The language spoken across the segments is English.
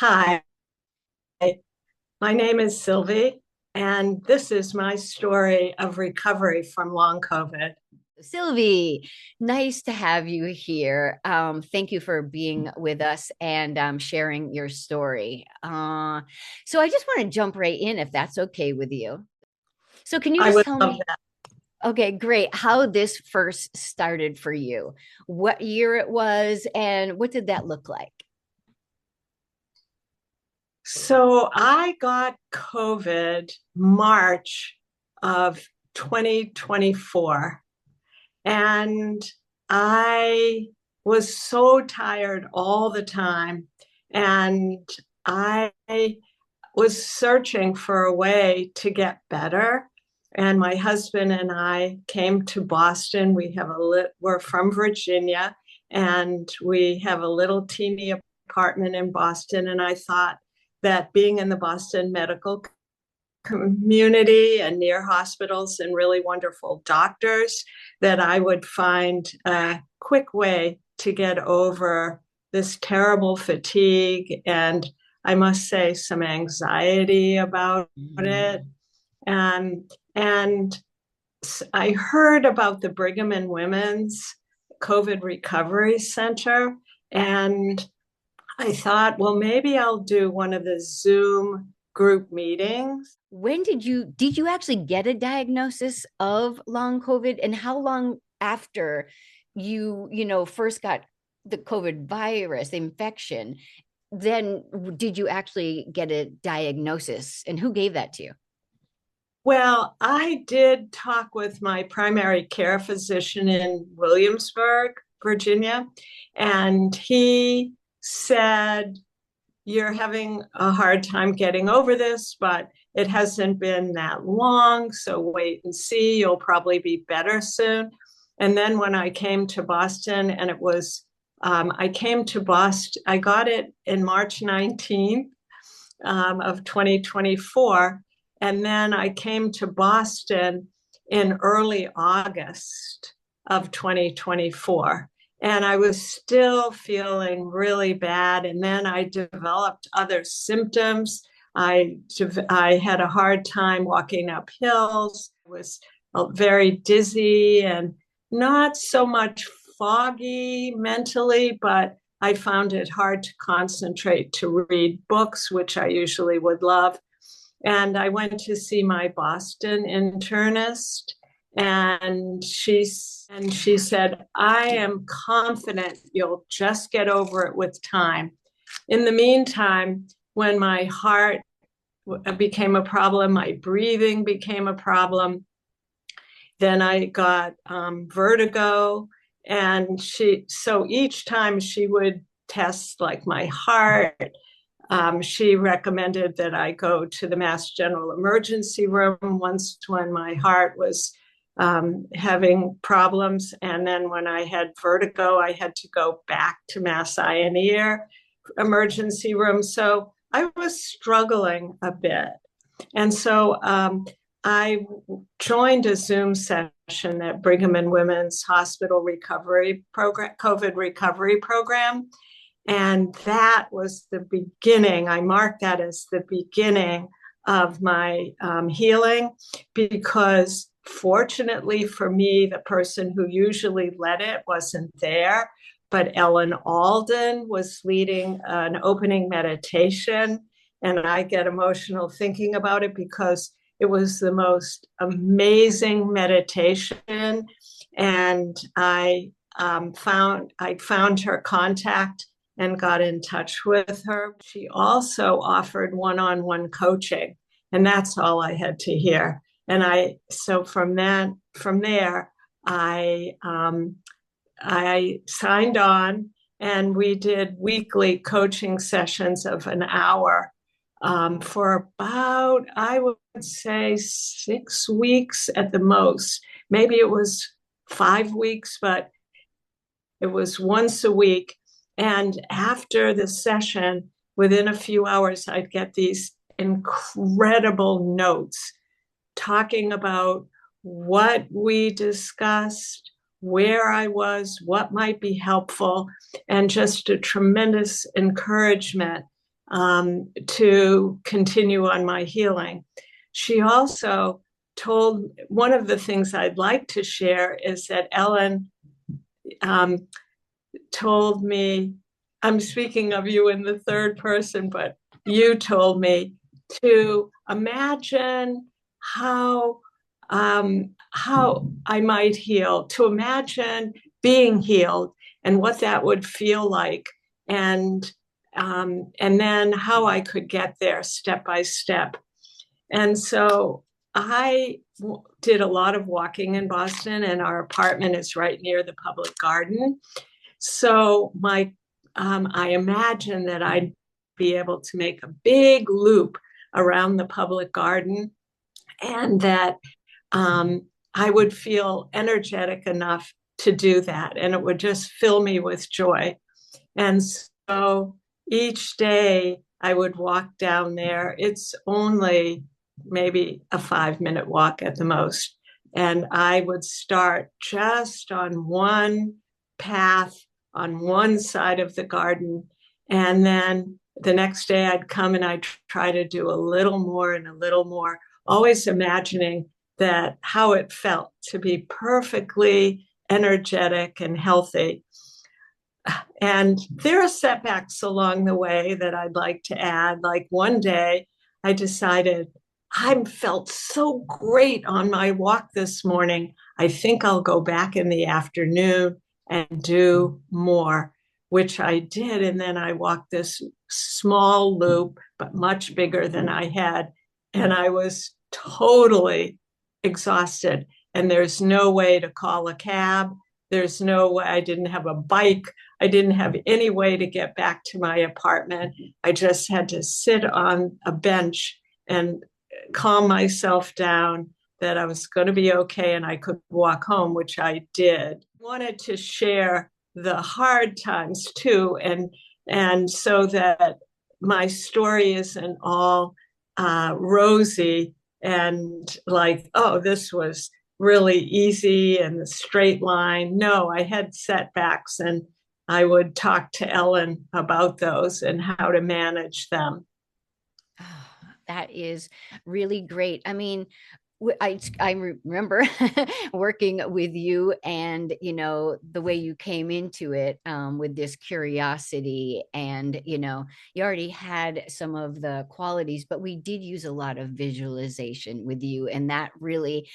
Hi, my name is Sylvie, and this is my story of recovery from long COVID. Sylvie, nice to have you here. Thank you for being with us and sharing your story. So I just want to jump right in if that's okay with you. So can you I just would tell love me, that. okay, great, how this first started for you, what year it was, and what did that look like? So I got COVID March of 2024, and I was so tired all the time, and I was searching for a way to get better. And my husband and I came to Boston. We're from Virginia, and we have a little teeny apartment in Boston. And I thought that being in the Boston medical community and near hospitals and really wonderful doctors, that I would find a quick way to get over this terrible fatigue and, I must say, some anxiety about it. Mm. And I heard about the Brigham and Women's COVID Recovery Center, and I thought, well, maybe I'll do one of the Zoom group meetings. When did you actually get a diagnosis of long COVID, and how long after you first got the COVID virus infection, then did you actually get a diagnosis, and who gave that to you? Well, I did talk with my primary care physician in Williamsburg, Virginia, and he said, you're having a hard time getting over this, but it hasn't been that long. So wait and see. You'll probably be better soon. And then when I came to Boston, and I came to Boston, I got it in March 19th of 2024. And then I came to Boston in early August of 2024. And I was still feeling really bad. And then I developed other symptoms. I had a hard time walking up hills. I was very dizzy and not so much foggy mentally, but I found it hard to concentrate to read books, which I usually would love. And I went to see my Boston internist, and she said, I am confident you'll just get over it with time. In the meantime, when my heart became a problem, my breathing became a problem, then I got vertigo. And so each time she would test like my heart, she recommended that I go to the Mass General Emergency Room once when my heart was having problems. And then when I had vertigo, I had to go back to Mass Eye and Ear Emergency Room. So I was struggling a bit. And so I joined a Zoom session at Brigham and Women's Hospital Recovery Program, COVID Recovery Program. And that was the beginning. I marked that as the beginning of my healing, because fortunately for me, the person who usually led it wasn't there, but Ellen Alden was leading an opening meditation. And I get emotional thinking about it because it was the most amazing meditation. And I found her contact and got in touch with her. She also offered one-on-one coaching, and that's all I had to hear. And from there, I signed on, and we did weekly coaching sessions of an hour for about, I would say, 6 weeks at the most. Maybe it was 5 weeks, but it was once a week. And after the session, within a few hours, I'd get these incredible notes talking about what we discussed, where I was, what might be helpful, and just a tremendous encouragement to continue on my healing. She also told, one of the things I'd like to share is that Ellen um, told me, I'm speaking of you in the third person, but you told me to imagine how I might heal, to imagine being healed and what that would feel like, and and then how I could get there step by step. And so I did a lot of walking in Boston, and our apartment is right near the public garden. So I imagine that I'd be able to make a big loop around the public garden, and that I would feel energetic enough to do that, and it would just fill me with joy. And so each day I would walk down there. It's only maybe a 5-minute walk at the most. And I would start just on one path on one side of the garden. And then the next day I'd come and I'd try to do a little more and a little more, always imagining that how it felt to be perfectly energetic and healthy. And there are setbacks along the way that I'd like to add. Like one day I decided I felt so great on my walk this morning. I think I'll go back in the afternoon and do more, which I did. And then I walked this small loop, but much bigger than I had. And I was totally exhausted. And there's no way to call a cab. There's no way. I didn't have a bike. I didn't have any way to get back to my apartment. I just had to sit on a bench and calm myself down that I was going to be okay and I could walk home, which I did. I wanted to share the hard times too, and so that my story isn't all rosy and like, oh, this was really easy and the straight line. No, I had setbacks, and I would talk to Ellen about those and how to manage them. Oh, that is really great. I mean, I remember working with you, and the way you came into it, with this curiosity, and you already had some of the qualities, but we did use a lot of visualization with you, and that really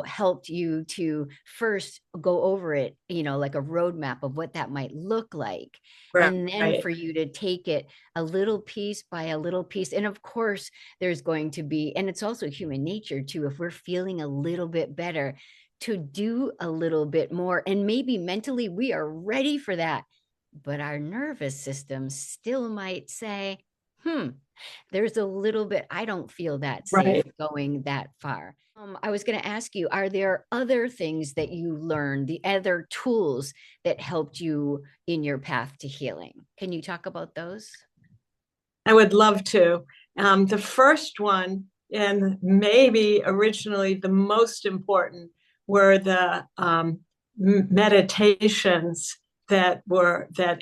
helped you to first go over it, like a roadmap of what that might look like, and then Right. for you to take it a little piece by a little piece. And of course there's going to be, and it's also human nature too, if we're feeling a little bit better, to do a little bit more, and maybe mentally we are ready for that, but our nervous system still might say, there's a little bit, I don't feel that safe Right. going that far. I was going to ask you, are there other things that you learned, the other tools that helped you in your path to healing? Can you talk about those? I would love to. The first one, and maybe originally the most important, were the meditations that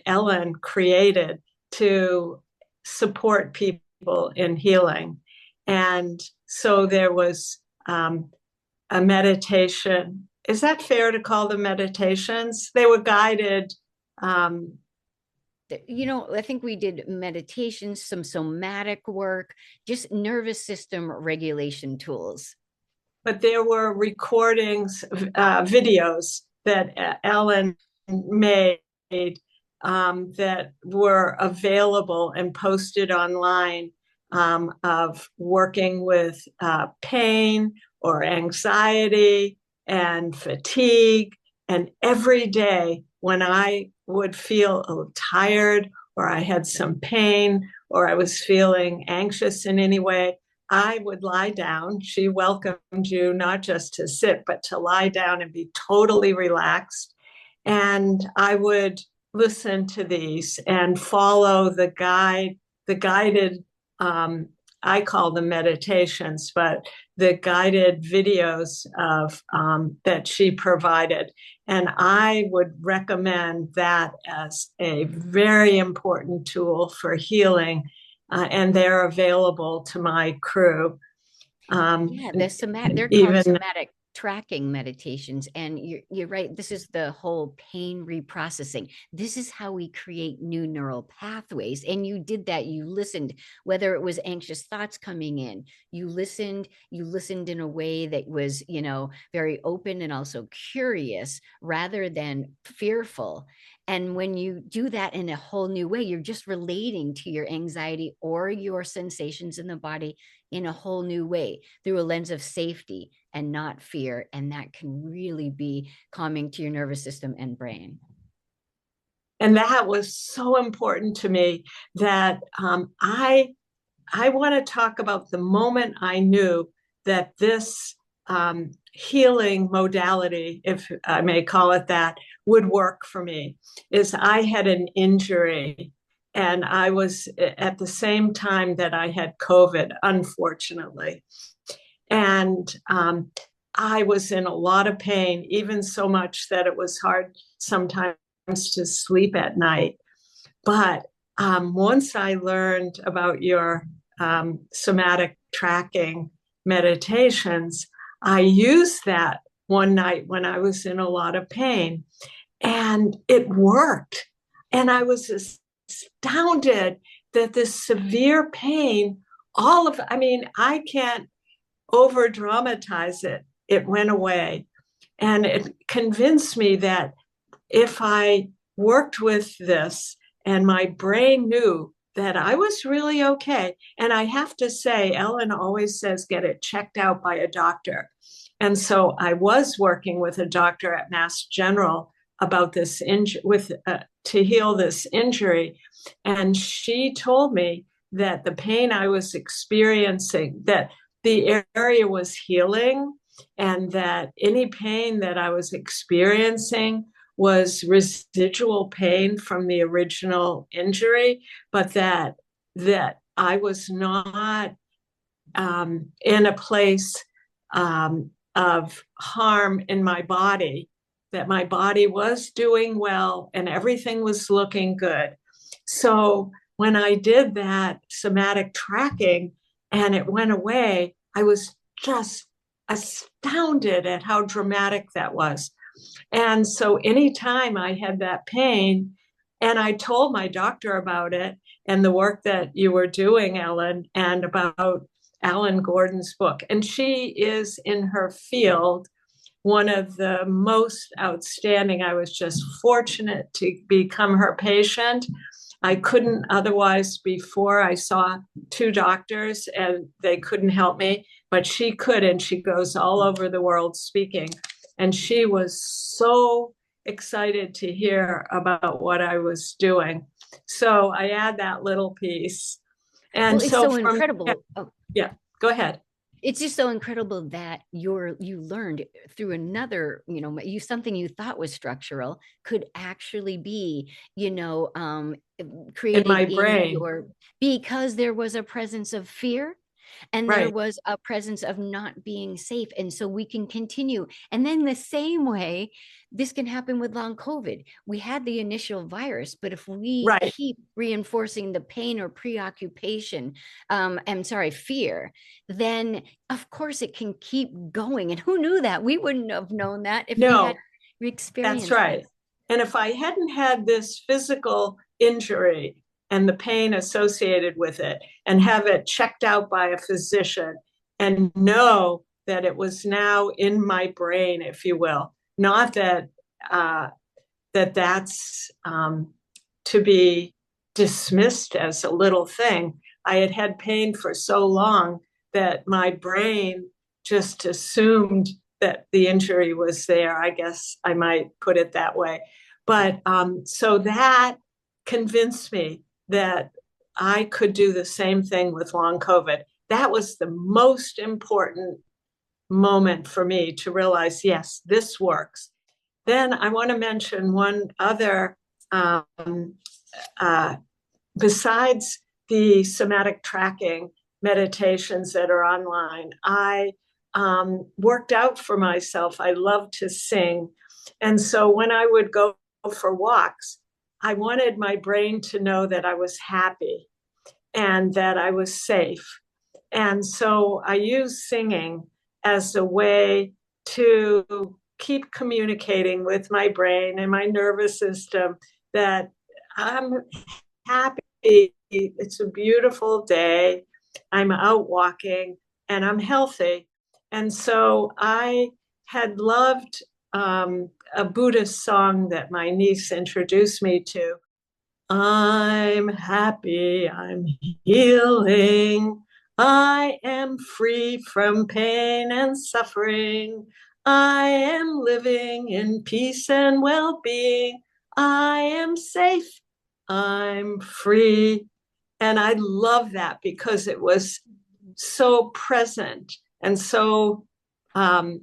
Ellen created to support people in healing. And so there was a meditation. Is that fair to call them meditations? They were guided. I think we did meditation, some somatic work, just nervous system regulation tools. But there were recordings, videos that Ellen made, that were available and posted online, of working with pain or anxiety and fatigue. And every day when I would feel tired, or I had some pain, or I was feeling anxious in any way, I would lie down. She welcomed you not just to sit, but to lie down and be totally relaxed. And I would listen to these and follow the guided, I call them meditations, but the guided videos of that she provided. And I would recommend that as a very important tool for healing. and they're available to my crew. Yeah, they're called Even somatic tracking meditations. And you're right. This is the whole pain reprocessing. This is how we create new neural pathways. And you did that. You listened, whether it was anxious thoughts coming in, you listened in a way that was, very open and also curious rather than fearful. And when you do that in a whole new way, you're just relating to your anxiety or your sensations in the body in a whole new way through a lens of safety and not fear. And that can really be calming to your nervous system and brain. and that was so important to me that I want to talk about the moment I knew that this healing modality, if I may call it that, would work for me. Is I had an injury, and I was at the same time that I had COVID, unfortunately. And I was in a lot of pain, even so much that it was hard sometimes to sleep at night. But once I learned about your somatic tracking meditations, I used that one night when I was in a lot of pain, and it worked. And I was astounded that this severe pain, I mean, I can't over dramatize it. It went away. And it convinced me that if I worked with this and my brain knew that I was really okay. And I have to say, Ellen always says, get it checked out by a doctor. And so I was working with a doctor at Mass General about this to heal this injury. And she told me that the pain I was experiencing, that the area was healing, and that any pain that I was experiencing was residual pain from the original injury, but that I was not in a place of harm in my body, that my body was doing well and everything was looking good. So when I did that somatic tracking and it went away, I was just astounded at how dramatic that was. And so anytime I had that pain, and I told my doctor about it and the work that you were doing, Ellen, and about Alan Gordon's book. And she is in her field one of the most outstanding. I was just fortunate to become her patient. I couldn't otherwise before. I saw two doctors and they couldn't help me, but she could, and she goes all over the world speaking. And she was so excited to hear about what I was doing. So I add that little piece. And Well, it's so so from incredible. Oh, yeah, go ahead. it's just so incredible that you learned through another, something you thought was structural could actually be, In created my in brain. your, because there was a presence of fear and there Right, was a presence of not being safe. And so we can continue. And then the same way, this can happen with long COVID. We had the initial virus, but if we right. keep reinforcing the pain or preoccupation, fear, then of course it can keep going. And who knew that? We wouldn't have known that if we had No, that's experienced right. this. And if I hadn't had this physical injury and the pain associated with it, and have it checked out by a physician and know that it was now in my brain, if you will, not that that's to be dismissed as a little thing. I had had pain for so long that my brain just assumed that the injury was there. I guess I might put it that way. But so that convinced me that I could do the same thing with long COVID. That was the most important moment for me to realize, yes, this works. Then I want to mention one other, uh, besides the somatic tracking meditations that are online, I worked out for myself. I love to sing. And so when I would go for walks, I wanted my brain to know that I was happy. and that I was safe. And so I used singing as a way to keep communicating with my brain and my nervous system that I'm happy. It's a beautiful day. I'm out walking and I'm healthy. And so I had loved a Buddhist song that my niece introduced me to. I'm happy, I'm healing, I am free from pain and suffering. I am living in peace and well being. I am safe, I'm free. And I love that because it was so present and so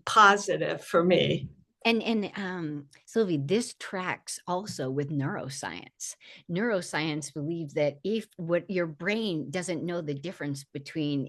positive for me. And Sylvie, this tracks also with neuroscience. Neuroscience believes that if what your brain doesn't know the difference between,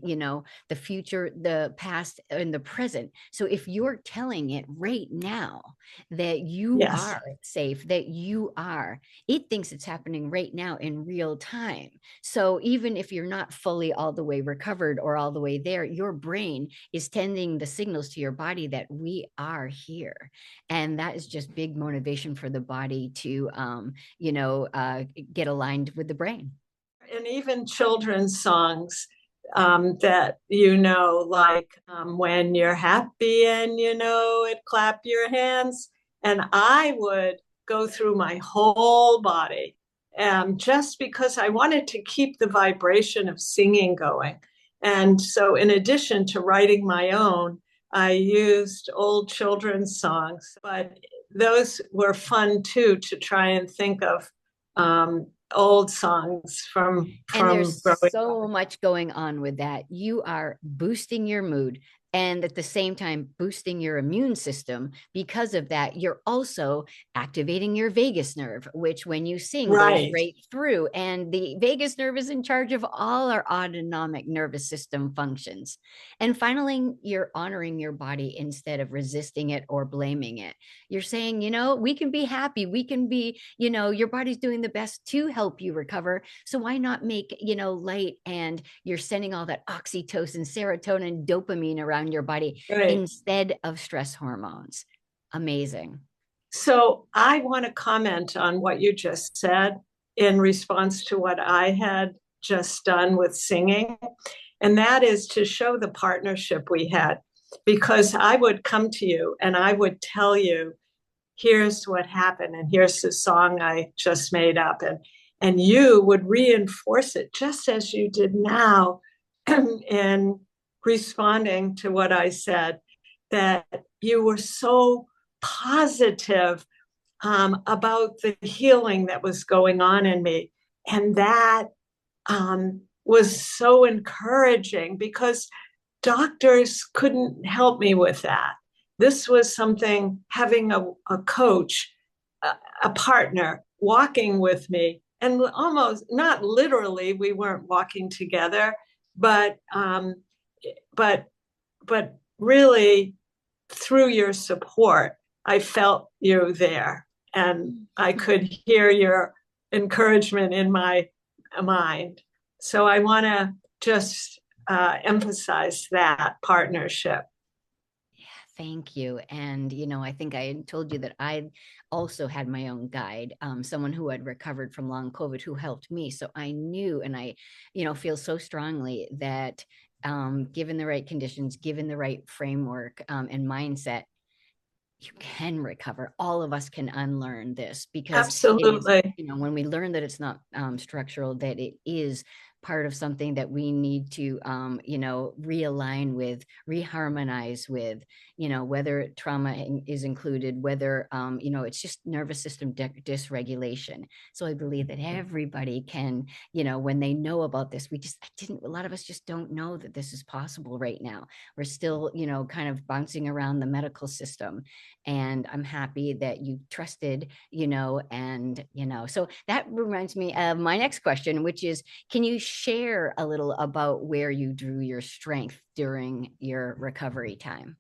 the future, the past, and the present. So if you're telling it right now that you Yes, are safe, that you are, it thinks it's happening right now in real time. So even if you're not fully all the way recovered or all the way there, your brain is sending the signals to your body that we are here. And that is just big motivation for the body to get aligned with the brain. and even children's songs that like when you're happy and it, clap your hands. And I would go through my whole body just because I wanted to keep the vibration of singing going. And so, in addition to writing my own, I used old children's songs, but those were fun too to try and think of old songs And from there's growing so up. much going on with that. You are boosting your mood and at the same time boosting your immune system. Because of that, you're also activating your vagus nerve, which when you sing goes Right, right through. And the vagus nerve is in charge of all our autonomic nervous system functions. And finally, you're honoring your body instead of resisting it or blaming it. You're saying, we can be happy. We can be, your body's doing the best to help you recover. So why not make, light, and you're sending all that oxytocin, serotonin, dopamine around your body right. instead of stress hormones. Amazing. So I want to comment on what you just said in response to what I had just done with singing. And that is to show the partnership we had, because I would come to you and I would tell you, here's what happened, and here's the song I just made up. And you would reinforce it just as you did now in responding to what I said, that you were so positive about the healing that was going on in me. And that was so encouraging because doctors couldn't help me with that. This was something, having a coach, a partner walking with me, and almost not literally, we weren't walking together, but but but really through your support, I felt you there, and I could hear your encouragement in my mind. So I want to just emphasize that partnership. Thank you. And, I think I told you that I also had my own guide, someone who had recovered from long COVID who helped me. So I knew, and I, feel so strongly that given the right conditions, given the right framework and mindset, you can recover. All of us can unlearn this because it is, Absolutely. when we learn that it's not structural, that it is part of something that we need to, realign with, reharmonize with, whether trauma is included, whether, it's just nervous system dysregulation. So I believe that everybody can, when they know about this, a lot of us just don't know that this is possible right now. We're still, kind of bouncing around the medical system. And I'm happy that you trusted, so that reminds me of my next question, which is, can you share a little about where you drew your strength during your recovery time?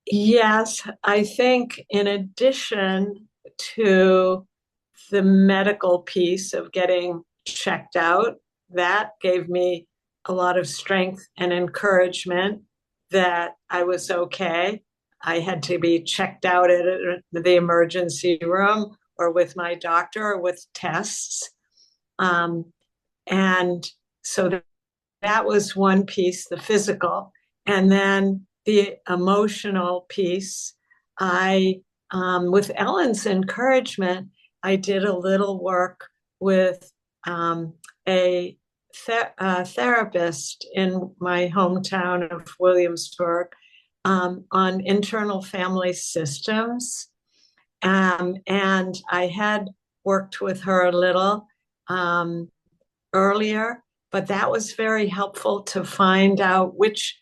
Yes, I think in addition to the medical piece of getting checked out. That gave me a lot of strength and encouragement that I was okay. I had to be checked out at the emergency room or with my doctor or with tests. And so that was one piece, the physical. And then the emotional piece, with Ellen's encouragement, I did a little work with a therapist in my hometown of Williamsburg on internal family systems. And I had worked with her a little earlier, but that was very helpful to find out which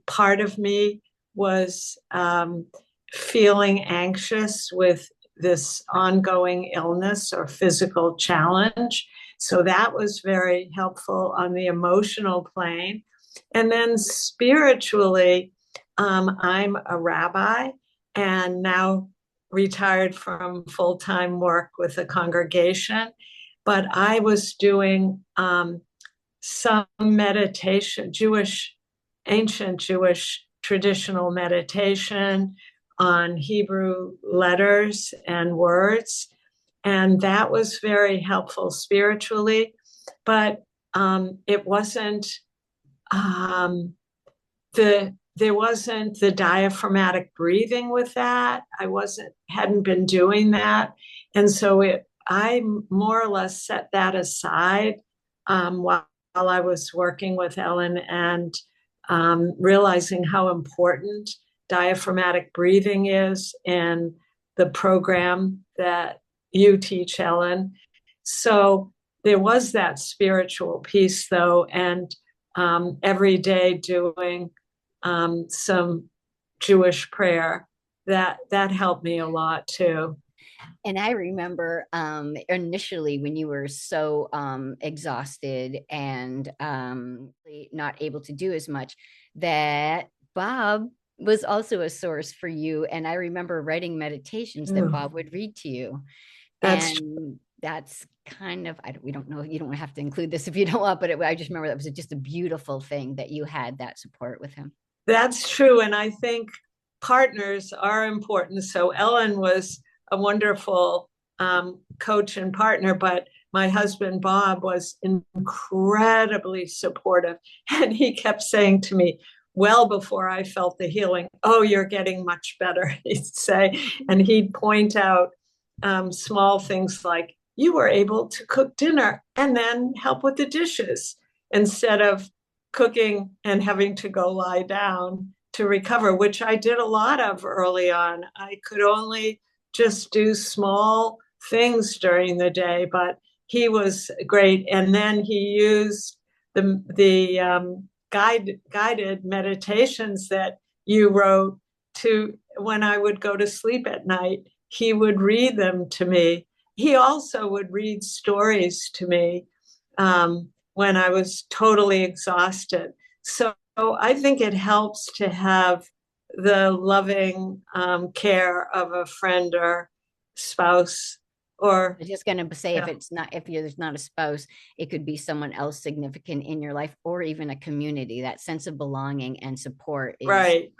part of me was feeling anxious with this ongoing illness or physical challenge. So that was very helpful on the emotional plane. And then spiritually, I'm a rabbi and now retired from full-time work with a congregation. But I was doing some meditation, ancient Jewish traditional meditation on Hebrew letters and words. And that was very helpful spiritually, but it wasn't there wasn't the diaphragmatic breathing with that. Hadn't been doing that. And so I more or less set that aside while I was working with Ellen and realizing how important diaphragmatic breathing is in the program that you teach, Ellen. So there was that spiritual piece, though, and every day doing some Jewish prayer that helped me a lot too. And I remember initially when you were so exhausted and not able to do as much, that Bob was also a source for you. And I remember writing meditations that Bob would read to you. That's kind of, we don't know, you don't have to include this if you don't want, but I just remember that was just a beautiful thing that you had that support with him. That's true. And I think partners are important. So Ellen was a wonderful coach and partner, but my husband, Bob, was incredibly supportive. And he kept saying to me, well before I felt the healing, oh, you're getting much better, he'd say. And he'd point out small things like, you were able to cook dinner and then help with the dishes instead of cooking and having to go lie down to recover, which I did a lot of early on. I could only just do small things during the day, but he was great. And then he used the guided meditations that you wrote to when I would go to sleep at night. He would read them to me. He also would read stories to me when I was totally exhausted. So I think it helps to have the loving care of a friend or spouse. Or I was just going to say, if there's not a spouse, it could be someone else significant in your life, or even a community. That sense of belonging and support is right.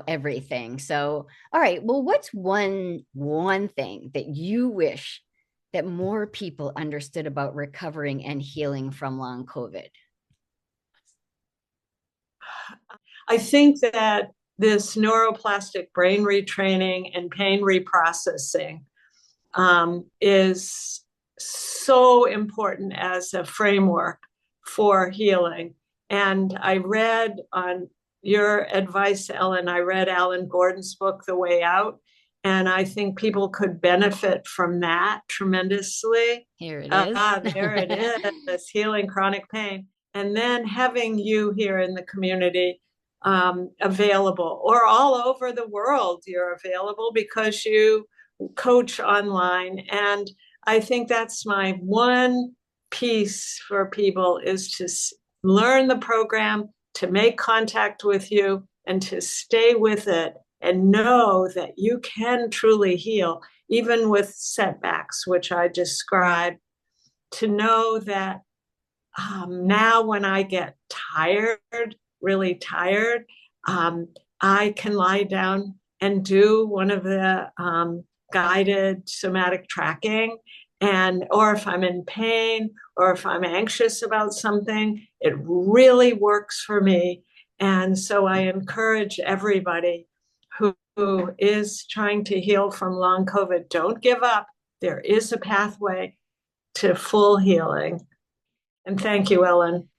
Everything. So, all right. Well, what's one thing that you wish that more people understood about recovering and healing from long COVID? I think that this neuroplastic brain retraining and pain reprocessing is so important as a framework for healing. And I read on your advice, Ellen, I read Alan Gordon's book, The Way Out, and I think people could benefit from that tremendously. Here it is. There it is, healing chronic pain. And then having you here in the community available, or all over the world, you're available because you coach online. And I think that's my one piece for people is to learn the program, to make contact with you, and to stay with it and know that you can truly heal, even with setbacks, which I described. to know that now when I get tired, really tired, um, I can lie down and do one of the guided somatic tracking. And, or if I'm in pain or if I'm anxious about something, it really works for me. And so I encourage everybody who is trying to heal from long COVID, don't give up. There is a pathway to full healing. And thank you, Ellen.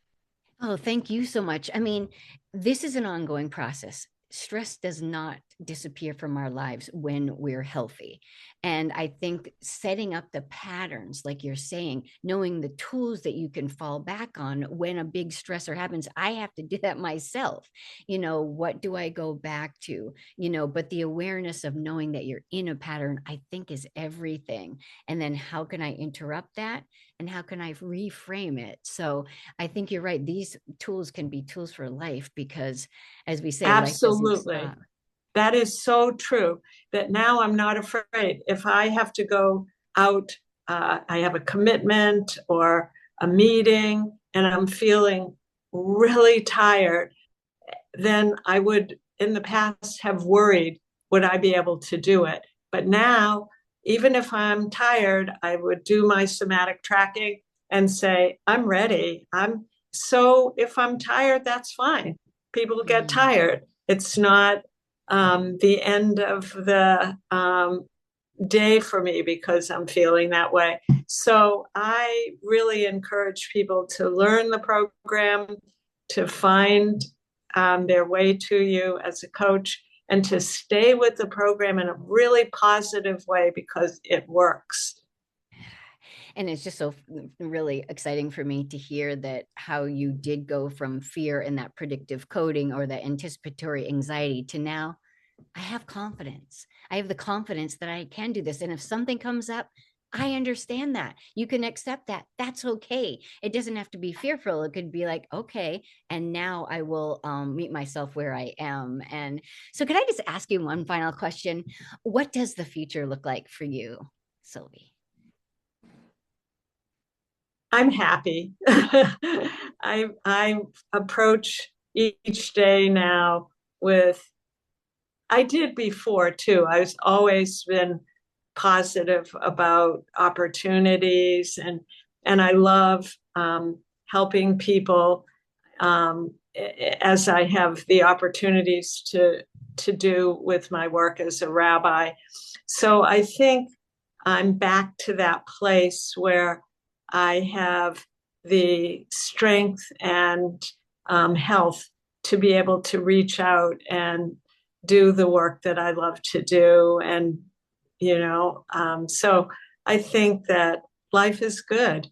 Oh, thank you so much. I mean, this is an ongoing process. Stress does not disappear from our lives when we're healthy. And I think setting up the patterns, like you're saying, knowing the tools that you can fall back on when a big stressor happens, I have to do that myself. What do I go back to? But the awareness of knowing that you're in a pattern, I think is everything. And then how can I interrupt that? And how can I reframe it? So I think you're right. These tools can be tools for life because, as we say, life doesn't Absolutely. stop. That is so true that now I'm not afraid. If I have to go out, I have a commitment or a meeting, and I'm feeling really tired, then I would, in the past, have worried, would I be able to do it? But now, even if I'm tired, I would do my somatic tracking and say, I'm ready. So if I'm tired, that's fine. People get Mm. tired. It's not the end of the day for me because I'm feeling that way. So I really encourage people to learn the program, to find their way to you as a coach, and to stay with the program in a really positive way because it works. And it's just so really exciting for me to hear that how you did go from fear and that predictive coding or that anticipatory anxiety to now I have confidence. I have the confidence that I can do this. And if something comes up, I understand that. You can accept that. That's okay. It doesn't have to be fearful. It could be like, okay, and now I will meet myself where I am. And so, could I just ask you one final question? What does the future look like for you, Sylvie? I'm happy. I approach each day now with, I did before too. I was always been positive about opportunities, and I love helping people as I have the opportunities to do with my work as a rabbi. So I think I'm back to that place where I have the strength and health to be able to reach out and do the work that I love to do. And, so I think that life is good.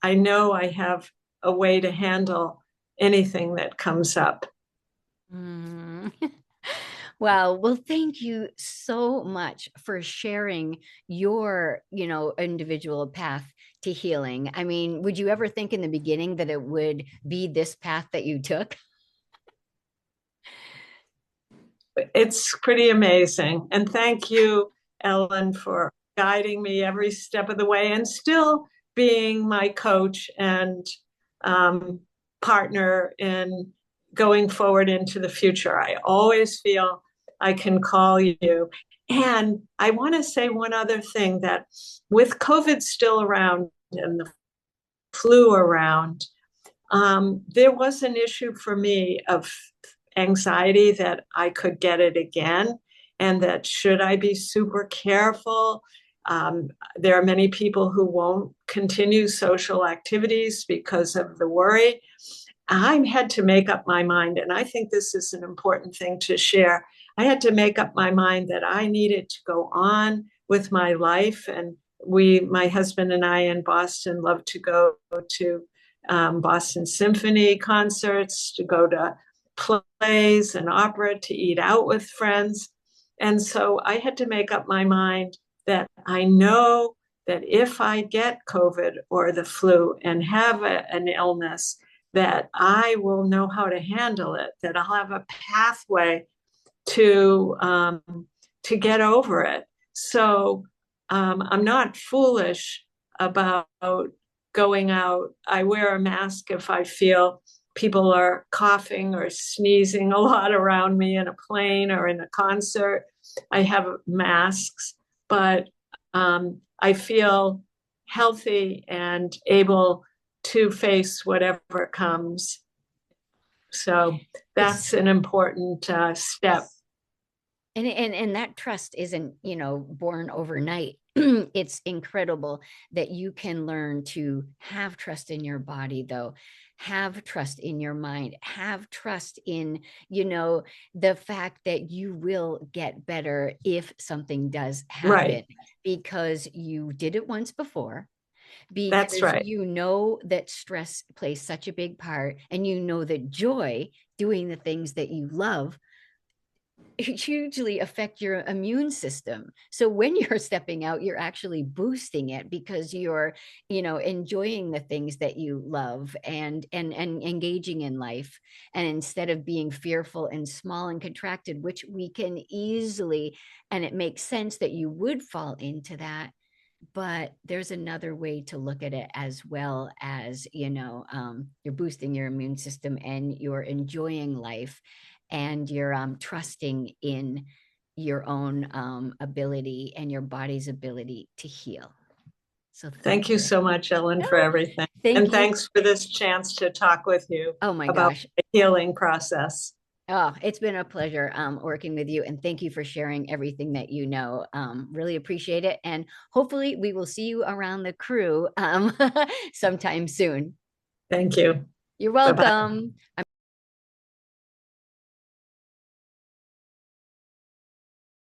I know I have a way to handle anything that comes up. Mm. Wow. Well, thank you so much for sharing your, individual path to healing. I mean, would you ever think in the beginning that it would be this path that you took? It's pretty amazing. And thank you, Ellen, for guiding me every step of the way and still being my coach and um, partner in going forward into the future. I always feel I can call you. And I want to say one other thing, that with COVID still around and the flu around, there was an issue for me of anxiety that I could get it again, and that should I be super careful? There are many people who won't continue social activities because of the worry. I had to make up my mind, and I think this is an important thing to share. I had to make up my mind that I needed to go on with my life. And my husband and I in Boston, love to go to Boston Symphony concerts, to go to plays and opera, to eat out with friends. And so I had to make up my mind that I know that if I get COVID or the flu and have an illness, that I will know how to handle it, that I'll have a pathway to get over it. So I'm not foolish about going out. I wear a mask if I feel people are coughing or sneezing a lot around me in a plane or in a concert. I have masks, but I feel healthy and able to face whatever comes. So It's that's an important step. and that trust isn't, born overnight. It's incredible that you can learn to have trust in your body, though, have trust in your mind, have trust in, the fact that you will get better if something does happen, Right. because you did it once before, That's because right. you know that stress plays such a big part, and you know that joy, doing the things that you love, hugely affect your immune system. So when you're stepping out, you're actually boosting it, because you're, enjoying the things that you love, and engaging in life. And instead of being fearful and small and contracted, which we can easily, and it makes sense that you would fall into that, but there's another way to look at it, as well as, you're boosting your immune system, and you're enjoying life, and you're trusting in your own ability and your body's ability to heal. So Thank thank you you. so much, Ellen, for Oh, everything. thank And you. thanks for this chance to talk with you Oh my about gosh. the healing process. Oh, it's been a pleasure working with you, and thank you for sharing everything that you know. Really appreciate it, and hopefully we will see you around the crew sometime soon. Thank you. You're Bye bye. welcome.